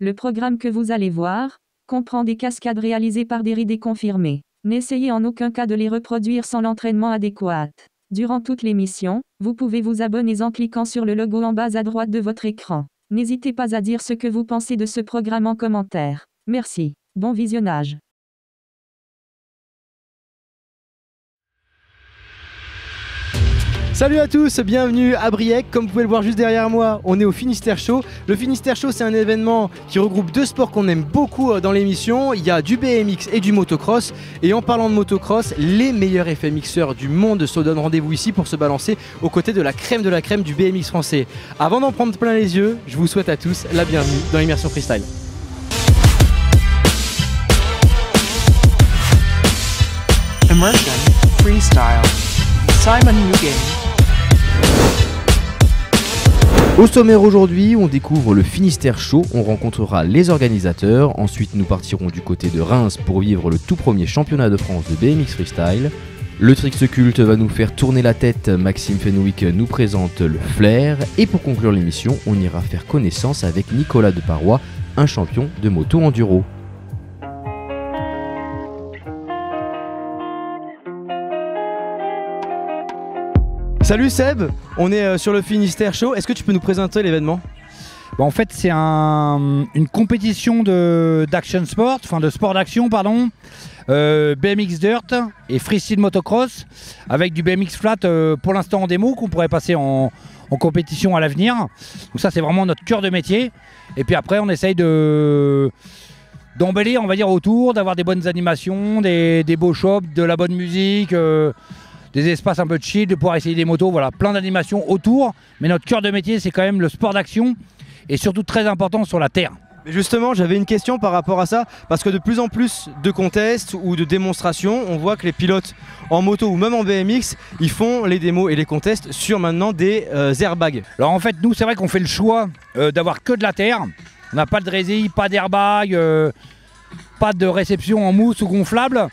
Le programme que vous allez voir comprend des cascades réalisées par des riders confirmés. N'essayez en aucun cas de les reproduire sans l'entraînement adéquat. Durant toute l'émission, vous pouvez vous abonner en cliquant sur le logo en bas à droite de votre écran. N'hésitez pas à dire ce que vous pensez de ce programme en commentaire. Merci. Bon visionnage. Salut à tous, bienvenue à Briec. Comme vous pouvez le voir juste derrière moi, on est au Finistère Show. Le Finistère Show, c'est un événement qui regroupe deux sports qu'on aime beaucoup dans l'émission. Il y a du BMX et du motocross. Et en parlant de motocross, les meilleurs FMXeurs du monde se donnent rendez-vous ici pour se balancer aux côtés de la crème du BMX français. Avant d'en prendre plein les yeux, je vous souhaite à tous la bienvenue dans l'immersion freestyle. Immersion Freestyle. Simon Mugen. Au sommaire aujourd'hui, on découvre le Finistère Show, on rencontrera les organisateurs, ensuite nous partirons du côté de Reims pour vivre le tout premier championnat de France de BMX Freestyle. Le Trix Culte va nous faire tourner la tête, Maxime Fenwick nous présente le flair, et pour conclure l'émission, on ira faire connaissance avec Nicolas Deparoy, un champion de moto enduro. Salut Seb, on est sur le Finistère Show. Est-ce que tu peux nous présenter l'événement ? En fait, c'est une compétition d'action sport, enfin de sport d'action, pardon, BMX Dirt et Freestyle Motocross, avec du BMX Flat pour l'instant en démo, qu'on pourrait passer en compétition à l'avenir. Donc ça, c'est vraiment notre cœur de métier. Et puis après, on essaye d'embellir, on va dire, autour, d'avoir des bonnes animations, des beaux shops, de la bonne musique, des espaces un peu chill, de pouvoir essayer des motos, voilà, plein d'animations autour. Mais notre cœur de métier, c'est quand même le sport d'action et surtout très important sur la terre. Mais justement, j'avais une question par rapport à ça, parce que de plus en plus de contests ou de démonstrations, on voit que les pilotes en moto ou même en BMX, ils font les démos et les contests sur maintenant des airbags. Alors en fait, nous, c'est vrai qu'on fait le choix d'avoir que de la terre. On n'a pas de résille, pas d'airbag, pas de réception en mousse ou gonflable,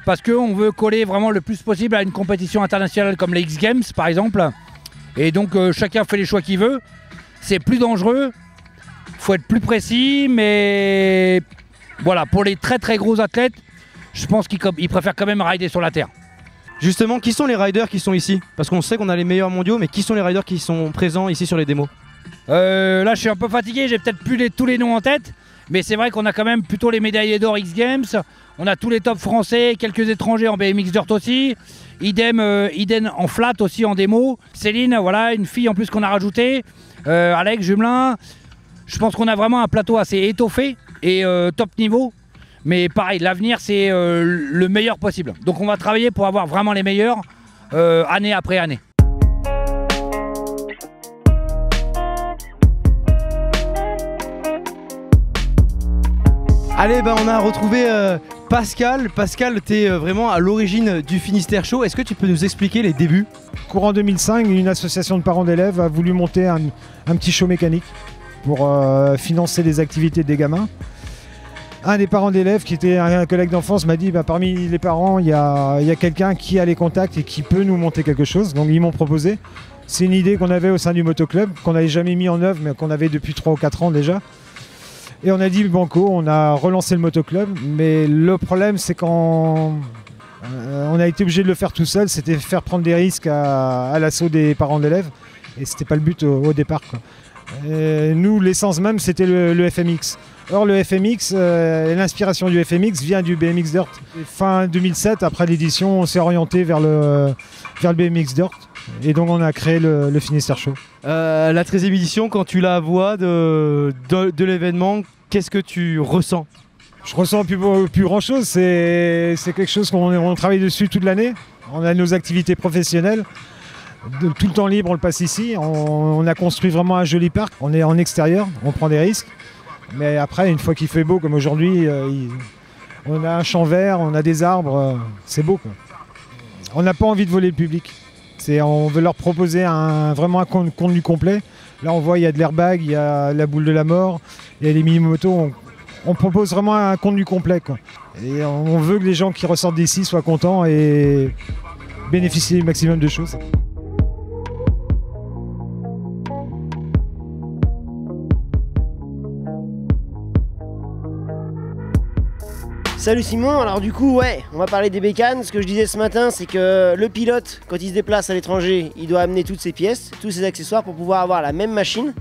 parce qu'on veut coller vraiment le plus possible à une compétition internationale comme les X Games par exemple. Et donc chacun fait les choix qu'il veut. C'est plus dangereux, faut être plus précis, mais voilà, pour les très très gros athlètes, je pense qu'ils préfèrent quand même rider sur la terre. Justement, qui sont les riders qui sont ici ? Parce qu'on sait qu'on a les meilleurs mondiaux, mais qui sont les riders qui sont présents ici sur les démos ? Là je suis un peu fatigué, j'ai peut-être plus tous les noms en tête, mais c'est vrai qu'on a quand même plutôt les médaillés d'or X Games. On a tous les tops français, quelques étrangers en BMX Dirt aussi. Idem en flat aussi en démo. Céline, voilà, une fille en plus qu'on a rajouté. Alex Jumelin. Je pense qu'on a vraiment un plateau assez étoffé et top niveau. Mais pareil, l'avenir c'est le meilleur possible. Donc on va travailler pour avoir vraiment les meilleurs année après année. Allez, on a retrouvé Pascal. Pascal, tu es vraiment à l'origine du Finistère Show. Est-ce que tu peux nous expliquer les débuts ? Courant 2005, une association de parents d'élèves a voulu monter un petit show mécanique pour financer les activités des gamins. Un des parents d'élèves, qui était un collègue d'enfance, m'a dit parmi les parents, il y a quelqu'un qui a les contacts et qui peut nous monter quelque chose. Donc ils m'ont proposé. C'est une idée qu'on avait au sein du motoclub, qu'on n'avait jamais mis en œuvre, mais qu'on avait depuis 3 ou 4 ans déjà. Et on a dit banco, on a relancé le motoclub, mais le problème c'est quand on a été obligé de le faire tout seul, c'était faire prendre des risques à l'assaut des parents d'élèves, et c'était pas le but au départ, quoi. Nous, l'essence même, c'était le FMX. Or le FMX, l'inspiration du FMX vient du BMX Dirt. Et fin 2007, après l'édition, on s'est orienté vers le BMX Dirt. Et donc on a créé le Finistère Show. La 13e édition, quand tu la vois de l'événement, qu'est-ce que tu ressens ? Je ressens plus grand chose, c'est quelque chose qu'on travaille dessus toute l'année. On a nos activités professionnelles. Tout le temps libre, on le passe ici. On a construit vraiment un joli parc. On est en extérieur, on prend des risques. Mais après, une fois qu'il fait beau, comme aujourd'hui, on a un champ vert, on a des arbres, c'est beau, quoi. On n'a pas envie de voler le public. On veut leur proposer vraiment un contenu complet. Là, on voit, il y a de l'airbag, il y a la boule de la mort, il y a les mini-motos. On propose vraiment un contenu complet, quoi. Et on veut que les gens qui ressortent d'ici soient contents et bénéficient du maximum de choses. Salut Simon, alors du coup ouais, on va parler des bécanes. Ce que je disais ce matin, c'est que le pilote, quand il se déplace à l'étranger, il doit amener toutes ses pièces, tous ses accessoires pour pouvoir avoir la même machine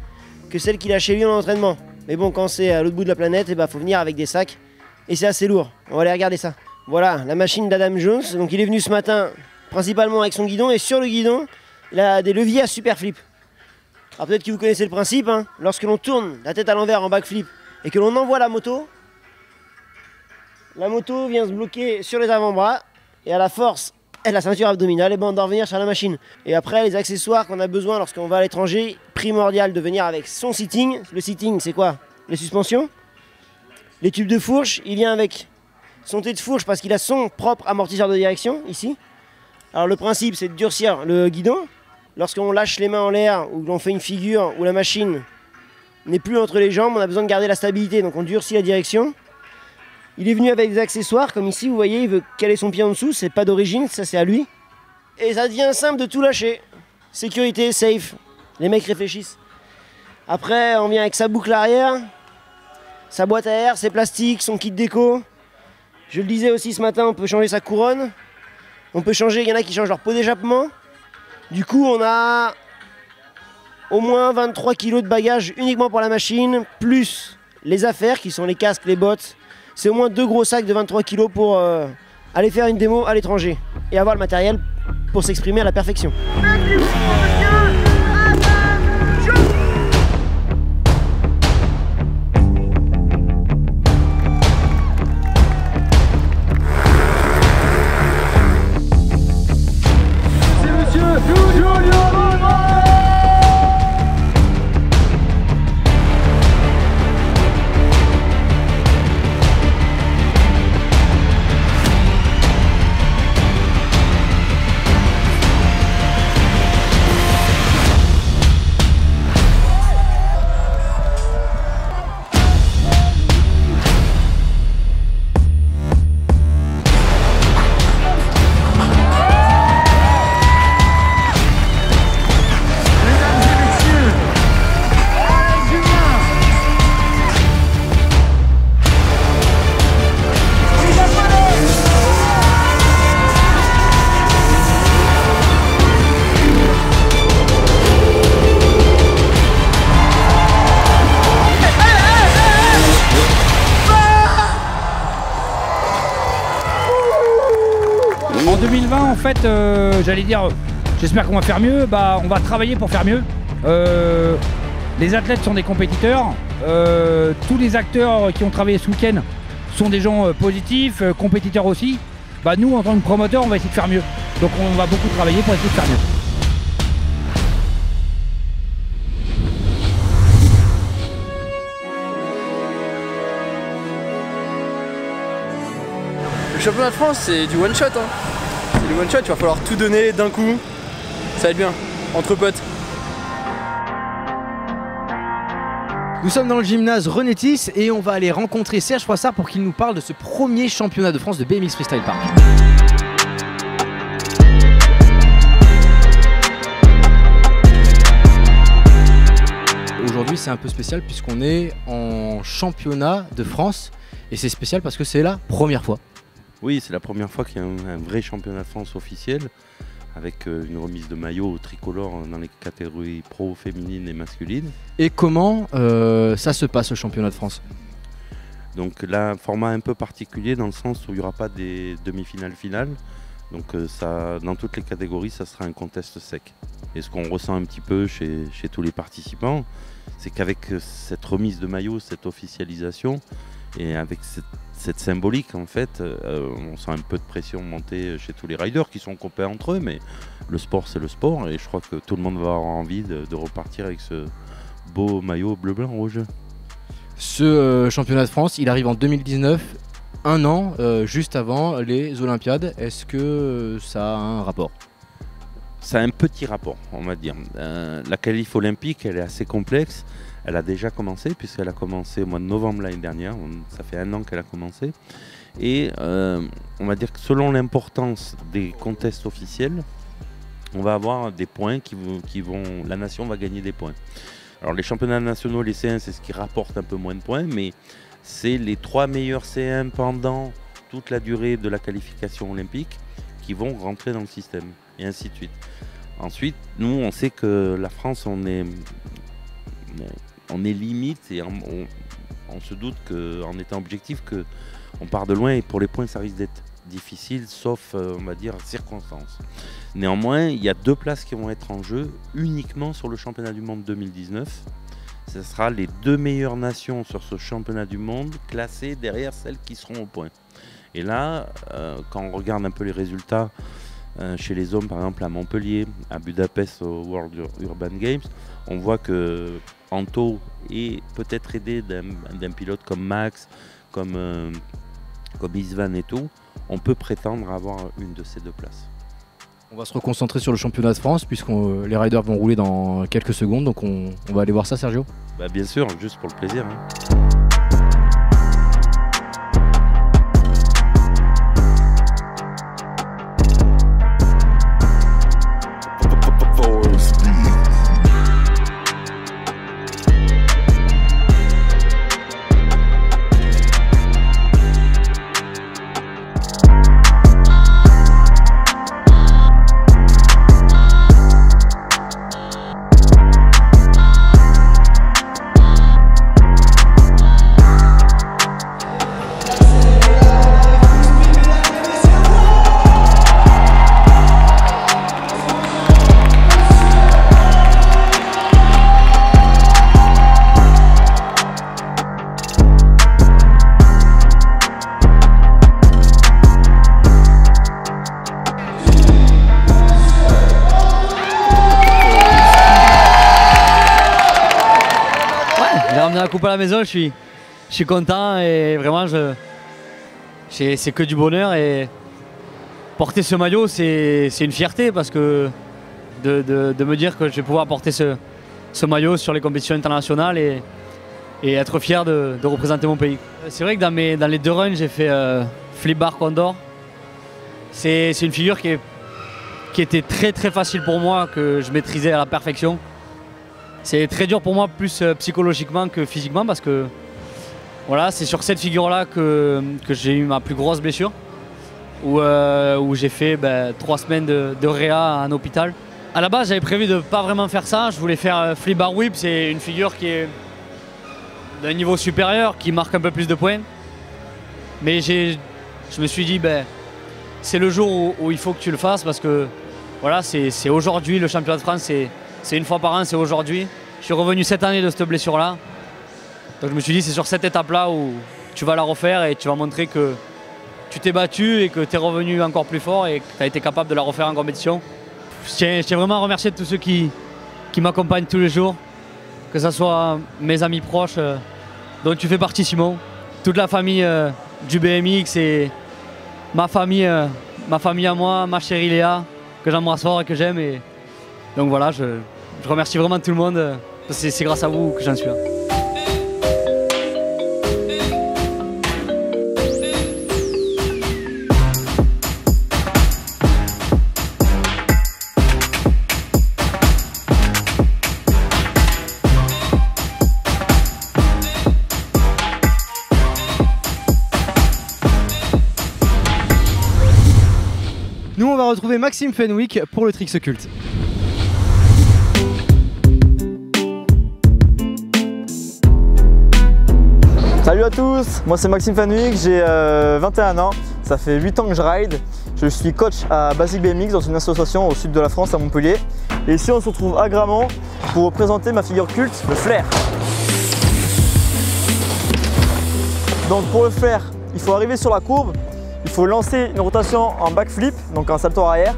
que celle qu'il a chez lui en entraînement. Mais bon, quand c'est à l'autre bout de la planète, il faut venir avec des sacs et c'est assez lourd. On va aller regarder ça. Voilà, la machine d'Adam Jones. Donc il est venu ce matin principalement avec son guidon et sur le guidon, il a des leviers à super flip. Alors peut-être que vous connaissez le principe, hein. Lorsque l'on tourne la tête à l'envers en backflip et que l'on envoie la moto vient se bloquer sur les avant-bras et à la force et la ceinture abdominale, et on doit revenir sur la machine. Et après, les accessoires qu'on a besoin lorsqu'on va à l'étranger, primordial de venir avec son seating. Le seating, c'est quoi? Les suspensions, les tubes de fourche. Il vient avec son thé de fourche parce qu'il a son propre amortisseur de direction, ici. Alors le principe, c'est de durcir le guidon. Lorsqu'on lâche les mains en l'air ou l'on fait une figure où la machine n'est plus entre les jambes, on a besoin de garder la stabilité, donc on durcit la direction. Il est venu avec des accessoires, comme ici, vous voyez, il veut caler son pied en dessous, c'est pas d'origine, ça c'est à lui. Et ça devient simple de tout lâcher. Sécurité, safe, les mecs réfléchissent. Après, on vient avec sa boucle arrière, sa boîte à air, ses plastiques, son kit déco. Je le disais aussi ce matin, on peut changer sa couronne. On peut changer, il y en a qui changent leur pot d'échappement. Du coup, on a au moins 23 kg de bagages uniquement pour la machine, plus les affaires qui sont les casques, les bottes. C'est au moins 2 gros sacs de 23 kg pour aller faire une démo à l'étranger et avoir le matériel pour s'exprimer à la perfection. En 2020, en fait, j'allais dire, j'espère qu'on va faire mieux. On va travailler pour faire mieux. Les athlètes sont des compétiteurs. Tous les acteurs qui ont travaillé ce week-end sont des gens positifs, compétiteurs aussi. Nous, en tant que promoteurs, on va essayer de faire mieux. Donc on va beaucoup travailler pour essayer de faire mieux. Le championnat de France, c'est du one shot. Hein. C'est du one shot, il va falloir tout donner d'un coup. Ça va être bien, entre potes. Nous sommes dans le gymnase Renétis et on va aller rencontrer Serge Froissart pour qu'il nous parle de ce premier championnat de France de BMX Freestyle Park. Aujourd'hui, c'est un peu spécial puisqu'on est en championnat de France et c'est spécial parce que c'est la première fois. Oui, c'est la première fois qu'il y a un vrai championnat de France officiel avec une remise de maillot tricolore dans les catégories pro, féminines et masculines. Et comment ça se passe le championnat de France? Donc là, un format un peu particulier dans le sens où il n'y aura pas des demi-finales finales. Donc ça, dans toutes les catégories, ça sera un contest sec. Et ce qu'on ressent un petit peu chez tous les participants, c'est qu'avec cette remise de maillot, cette officialisation, et avec cette symbolique, en fait, on sent un peu de pression monter chez tous les riders qui sont compés entre eux, mais le sport, c'est le sport, et je crois que tout le monde va avoir envie de repartir avec ce beau maillot bleu, blanc, rouge. Ce championnat de France, il arrive en 2019, un an juste avant les Olympiades. Est-ce que ça a un rapport? Ça a un petit rapport, on va dire. La qualif olympique, elle est assez complexe. Elle a déjà commencé, puisqu'elle a commencé au mois de novembre l'année dernière. Ça fait un an qu'elle a commencé. Et on va dire que selon l'importance des contests officiels, on va avoir des points la nation va gagner des points. Alors les championnats nationaux, les C1, c'est ce qui rapporte un peu moins de points, mais c'est les 3 meilleurs C1 pendant toute la durée de la qualification olympique qui vont rentrer dans le système, et ainsi de suite. Ensuite, nous, on sait que la France, on est limite et on se doute qu'en étant objectif, qu'on part de loin et pour les points, ça risque d'être difficile, sauf, on va dire, circonstances. Néanmoins, il y a 2 places qui vont être en jeu uniquement sur le championnat du monde 2019. Ce sera les 2 meilleures nations sur ce championnat du monde classées derrière celles qui seront au point. Et là, quand on regarde un peu les résultats chez les hommes, par exemple à Montpellier, à Budapest au World Urban Games, on voit que Anto est peut-être aidé d'un pilote comme Max, comme Isvan et tout, on peut prétendre avoir une de ces 2 places. On va se reconcentrer sur le championnat de France puisque les riders vont rouler dans quelques secondes, donc on va aller voir ça, Sergio. Bah bien sûr, juste pour le plaisir. Hein. La coupe à la maison, je suis content et vraiment c'est que du bonheur et porter ce maillot c'est une fierté parce que de me dire que je vais pouvoir porter ce maillot sur les compétitions internationales et être fier de représenter mon pays. C'est vrai que dans les 2 runs j'ai fait flip bar condor. C'est une figure qui était très très facile pour moi, que je maîtrisais à la perfection. C'est très dur pour moi, plus psychologiquement que physiquement, parce que voilà, c'est sur cette figure-là que j'ai eu ma plus grosse blessure, où j'ai fait 3 semaines de réa en hôpital. À la base, j'avais prévu de ne pas vraiment faire ça. Je voulais faire flip bar whip, c'est une figure qui est d'un niveau supérieur, qui marque un peu plus de points. Mais je me suis dit, c'est le jour où il faut que tu le fasses, parce que voilà, c'est aujourd'hui le championnat de France. C'est une fois par an, c'est aujourd'hui. Je suis revenu cette année de cette blessure-là. Donc je me suis dit, c'est sur cette étape-là où tu vas la refaire et tu vas montrer que tu t'es battu et que tu es revenu encore plus fort et que tu as été capable de la refaire en compétition. Je tiens vraiment à remercier tous ceux qui m'accompagnent tous les jours, que ce soit mes amis proches, dont tu fais partie, Simon, toute la famille du BMX et ma famille à moi, ma chérie Léa, que j'embrasse fort et que j'aime. Donc voilà, je remercie vraiment tout le monde. C'est grâce à vous que j'en suis là. Nous, on va retrouver Maxime Fenwick pour le Trix Occulte. Salut à tous, moi c'est Maxime Fenwick, j'ai 21 ans, ça fait 8 ans que je ride. Je suis coach à Basic BMX dans une association au sud de la France, à Montpellier. Et ici on se retrouve à Grammont pour présenter ma figure culte, le flair. Donc pour le flair, il faut arriver sur la courbe, il faut lancer une rotation en backflip, donc en salto arrière.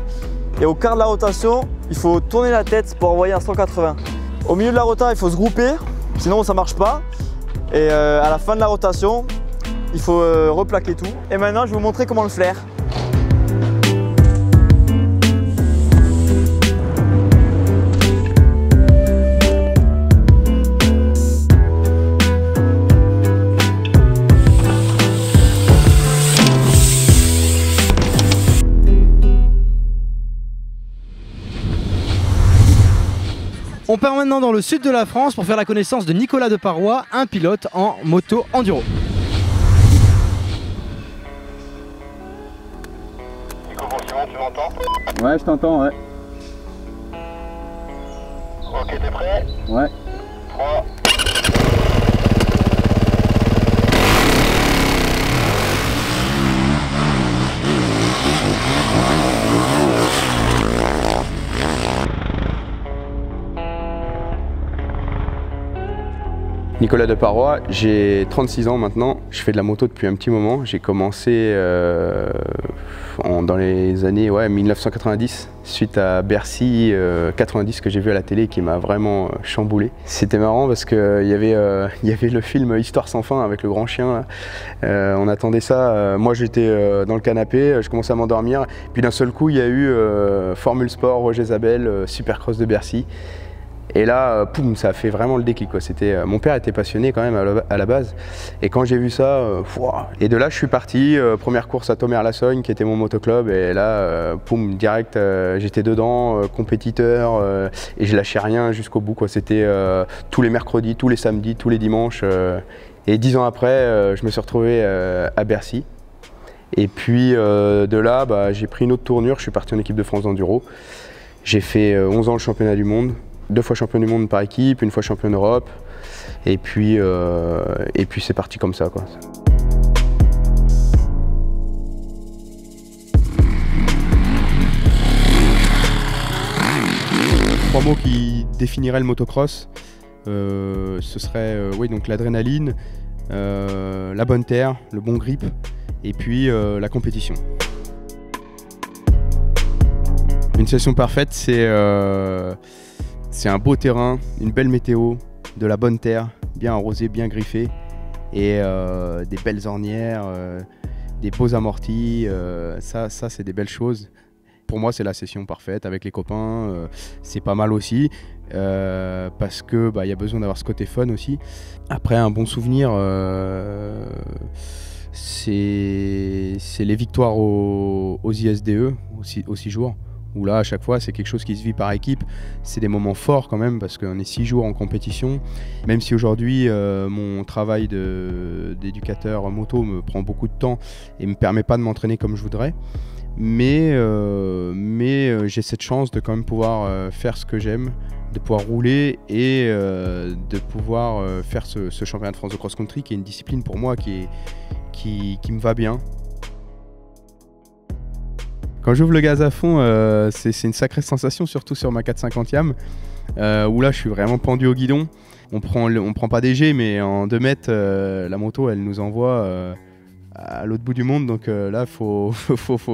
Et au quart de la rotation, il faut tourner la tête pour envoyer un 180. Au milieu de la rotation, il faut se grouper, sinon ça ne marche pas. Et à la fin de la rotation, il faut replaquer tout. Et maintenant, je vais vous montrer comment le flair. On part maintenant dans le sud de la France pour faire la connaissance de Nicolas Deparoy, un pilote en moto enduro. Ouais, je t'entends, ouais. Ok, t'es prêt? Ouais. 3. Nicolas Deparoy, j'ai 36 ans maintenant, je fais de la moto depuis un petit moment. J'ai commencé dans les années 1990, suite à Bercy 90 que j'ai vu à la télé qui m'a vraiment chamboulé. C'était marrant parce qu'il y avait le film Histoire sans fin avec le grand chien. Là. On attendait ça, moi j'étais dans le canapé, je commençais à m'endormir. Puis d'un seul coup il y a eu Formule Sport, Roger Zabel, Supercross de Bercy. Et là, poum, ça a fait vraiment le déclic. Mon père était passionné quand même à la base. Et quand j'ai vu ça, et de là je suis parti, première course à Thomer-Lassogne qui était mon motoclub. Et là, poum, direct, j'étais dedans, compétiteur, et je lâchais rien jusqu'au bout. C'était tous les mercredis, tous les samedis, tous les dimanches. Et 10 ans après, je me suis retrouvé à Bercy. Et puis de là, j'ai pris une autre tournure, je suis parti en équipe de France d'enduro. J'ai fait 11 ans le championnat du monde. 2 fois champion du monde par équipe, 1 fois champion d'Europe, et puis c'est parti comme ça, quoi. Trois mots qui définiraient le motocross, ce serait donc l'adrénaline, la bonne terre, le bon grip, et puis la compétition. Une session parfaite, c'est un beau terrain, une belle météo, de la bonne terre, bien arrosée, bien griffée, et des belles ornières, des beaux amortis, ça c'est des belles choses. Pour moi c'est la session parfaite avec les copains, c'est pas mal aussi, parce que y a besoin d'avoir ce côté fun aussi. Après un bon souvenir, c'est les victoires aux ISDE, aux 6 jours. Où là à chaque fois c'est quelque chose qui se vit par équipe, c'est des moments forts quand même parce qu'on est 6 jours en compétition, même si aujourd'hui mon travail d'éducateur moto me prend beaucoup de temps et me permet pas de m'entraîner comme je voudrais, mais j'ai cette chance de quand même pouvoir faire ce que j'aime, de pouvoir rouler et de pouvoir faire ce championnat de France de cross-country qui est une discipline pour moi qui me va bien. Quand j'ouvre le gaz à fond, c'est une sacrée sensation, surtout sur ma 450e, où là je suis vraiment pendu au guidon. On prend pas des jets, mais en 2 mètres, la moto elle nous envoie à l'autre bout du monde. Donc là il faut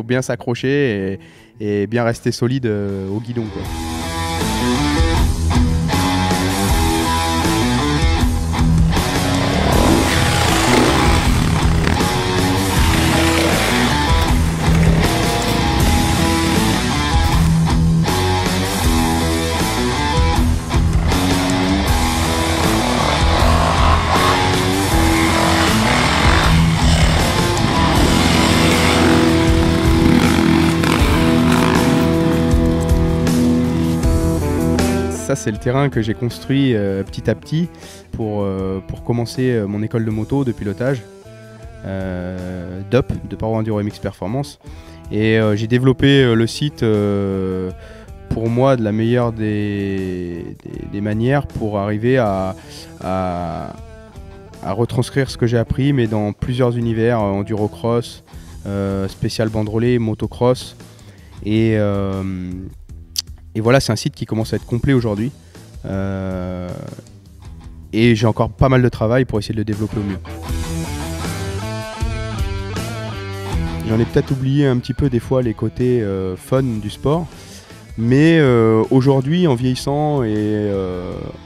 bien s'accrocher et bien rester solide au guidon, quoi. Ça, c'est le terrain que j'ai construit petit à petit pour commencer mon école de moto de pilotage, DOP, Deparoy Enduro MX Performance. Et j'ai développé le site pour moi de la meilleure des manières pour arriver à retranscrire ce que j'ai appris, mais dans plusieurs univers, enduro-cross, spécial banderolé, motocross. Et voilà, c'est un site qui commence à être complet aujourd'hui. Et j'ai encore pas mal de travail pour essayer de le développer au mieux. J'en ai peut-être oublié un petit peu des fois les côtés fun du sport. Mais aujourd'hui, en vieillissant et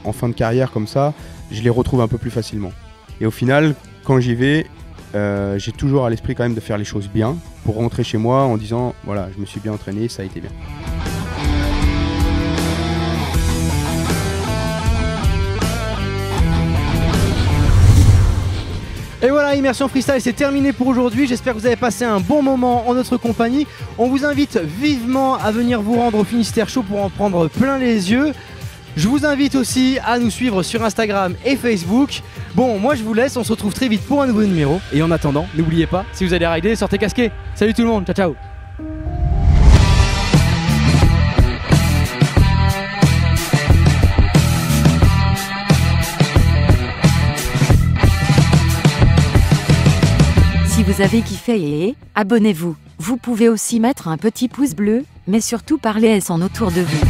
en fin de carrière comme ça, je les retrouve un peu plus facilement. Et au final, quand j'y vais, j'ai toujours à l'esprit quand même de faire les choses bien pour rentrer chez moi en disant voilà, je me suis bien entraîné, ça a été bien. Et voilà, Immersion Freestyle, c'est terminé pour aujourd'hui. J'espère que vous avez passé un bon moment en notre compagnie. On vous invite vivement à venir vous rendre au Finistère Show pour en prendre plein les yeux. Je vous invite aussi à nous suivre sur Instagram et Facebook. Bon, moi je vous laisse, on se retrouve très vite pour un nouveau numéro. Et en attendant, n'oubliez pas, si vous allez rider, sortez casqué. Salut tout le monde, ciao ciao. vous avez kiffé et abonnez-vous. Vous pouvez aussi mettre un petit pouce bleu, mais surtout parlez-en autour de vous.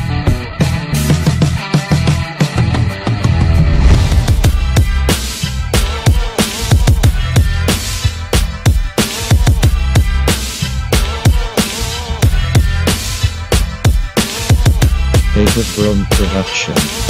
Paper From Production.